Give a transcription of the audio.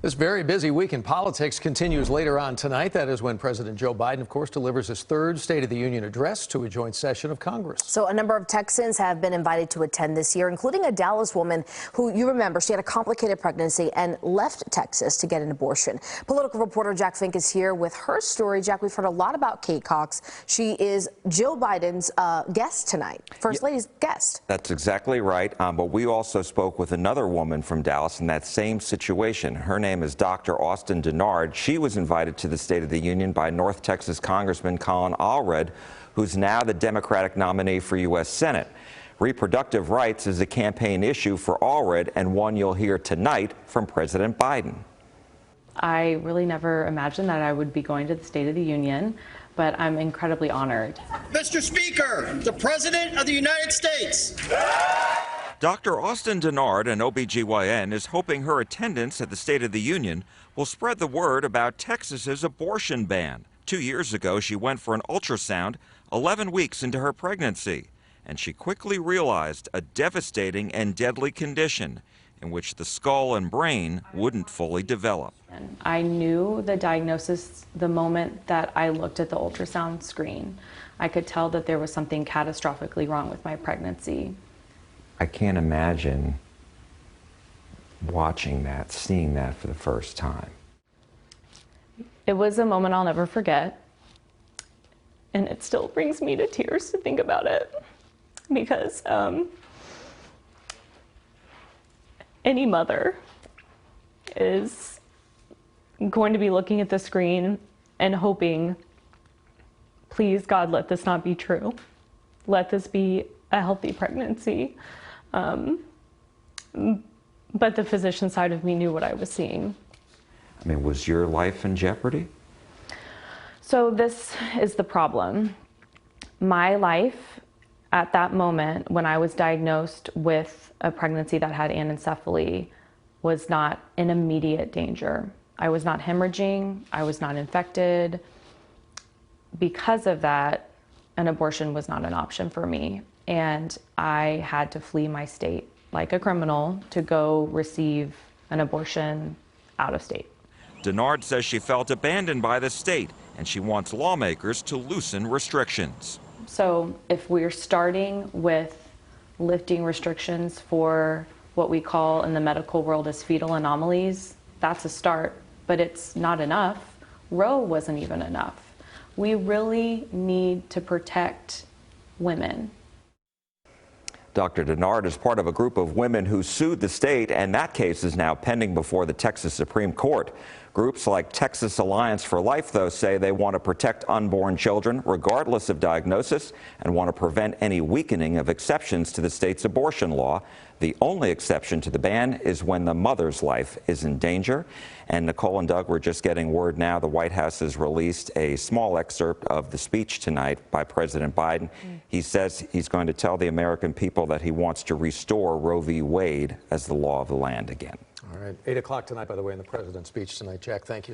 This very busy week in politics continues later on tonight. That is when President Joe Biden, of course, delivers his third State of the Union address to a joint session of Congress. So a number of Texans have been invited to attend this year, including a Dallas woman who, you remember, she had a complicated pregnancy and left Texas to get an abortion. Political reporter Jack Fink is here with her story. Jack, we've heard a lot about Kate Cox. She is Jill Biden's guest tonight, First Lady's guest. That's exactly right. But we also spoke with another woman from Dallas in that same situation. Her name is Dr. Austin Dennard. She was invited to the State of the Union by North Texas Congressman Colin Allred, who's now the Democratic nominee for U.S. Senate. Reproductive rights is a campaign issue for Allred and one you'll hear tonight from President Biden. I really never imagined that I would be going to the State of the Union, but I'm incredibly honored. Mr. Speaker, the President of the United States. Dr. Austin Dennard, an OBGYN, is hoping her attendance at the State of the Union will spread the word about Texas's abortion ban. 2 years ago, she went for an ultrasound 11 weeks into her pregnancy, and she quickly realized a devastating and deadly condition in which the skull and brain wouldn't fully develop. I knew the diagnosis the moment that I looked at the ultrasound screen. I could tell that there was something catastrophically wrong with my pregnancy. I can't imagine watching that, seeing that for the first time. It was a moment I'll never forget, and it still brings me to tears to think about it, because any mother is going to be looking at the screen and hoping, please God, let this not be true. Let this be a healthy pregnancy. But the physician side of me knew what I was seeing. I mean, was your life in jeopardy? So this is the problem. My life at that moment when I was diagnosed with a pregnancy that had anencephaly was not in immediate danger. I was not hemorrhaging, I was not infected. Because of that, an abortion was not an option for me. And I had to flee my state like a criminal to go receive an abortion out of state. Dennard says she felt abandoned by the state, and she wants lawmakers to loosen restrictions. So if we're starting with lifting restrictions for what we call in the medical world as fetal anomalies, that's a start, but it's not enough. Roe wasn't even enough. We really need to protect women. Dr. Dennard is part of a group of women who sued the state, and that case is now pending before the Texas Supreme Court. Groups like Texas Alliance for Life, though, say they want to protect unborn children regardless of diagnosis and want to prevent any weakening of exceptions to the state's abortion law. The only exception to the ban is when the mother's life is in danger. And Nicole and Doug, we're just getting word now the White House has released a small excerpt of the speech tonight by President Biden. He says he's going to tell the American people that he wants to restore Roe v. Wade as the law of the land again. All right, 8 o'clock tonight, by the way, in the president's speech tonight. Jack, thank you.